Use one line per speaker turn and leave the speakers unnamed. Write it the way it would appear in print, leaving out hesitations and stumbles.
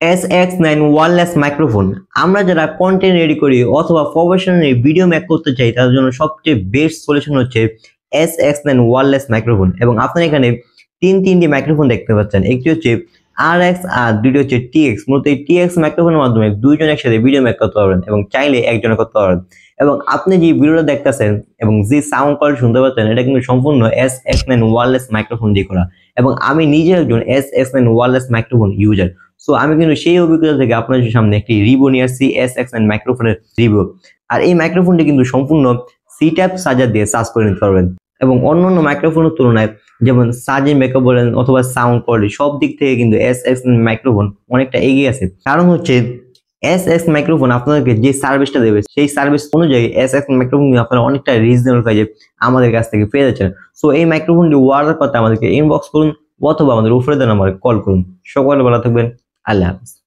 SX9 wireless microphone. আমরা যারা content ready করি অথবা প্রফেশনালি ভিডিও মেক করতে চাই তাদের জন্য সবচেয়ে বেস্ট সলিউশন হচ্ছে SX9 ওয়্যারলেস মাইক্রোফোন। এবং আপনারা এখানে তিনটি মাইক্রোফোন দেখতে পাচ্ছেন, একটি হচ্ছে RX আর দুইটি হচ্ছে TX। মূলত এই TX মাইক্রোফোনের মাধ্যমে দুইজন একসাথে ভিডিও মেক করতে পারবেন এবং চাইলে একজনে করতে পারবেন। এবং আপনি যে ভিডিওটা দেখতেছেন এবং যে সাউন্ড কোয়ালিটি শুনতে পাচ্ছেন এটা কিন্তু সম্পূর্ণ SX9 ওয়্যারলেস মাইক্রোফোন দিয়ে করা। এবং আমি নিজে একজন SX9 wireless microphone user. So আমি কিন্তু সেই অভিজ্ঞতা থেকে আপনাদের সামনে একটি রিভিউ নিয়ে আসছি SX9 মাইক্রোফোনের রিভিউ। আর এই মাইক্রোফোনটি কিন্তু সম্পূর্ণ সি টাইপ চার্জার দিয়ে চার্জ করে নিতে পারবেন এবং অন্যান্য মাইক্রোফোনের তুলনায় যেমন চার্জিং ব্যাকআপ বলেন অথবা সাউন্ড কোয়ালিটি সব দিক থেকে কিন্তু SX9 মাইক্রোফোন অনেকটা এগিয়ে আছে। কারণ হচ্ছে SX মাইক্রোফোন আপনাদেরকে যে সার্ভিসটা দেবে সেই সার্ভিস অনুযায়ী SX মাইক্রোফোন আপনারা অনেকটা রিজনেবল প্রাইসে আমাদের কাছ থেকে পেয়ে যাচ্ছেন। সো এই মাইক্রোফোনটি অর্ডার করতে আমাদেরকে ইনবক্স করুন অথবা আমাদের উপরে দেওয়া নাম্বারে কল করুন। সকলে ভালো থাকবেন। আল্লাহ হাফেজ।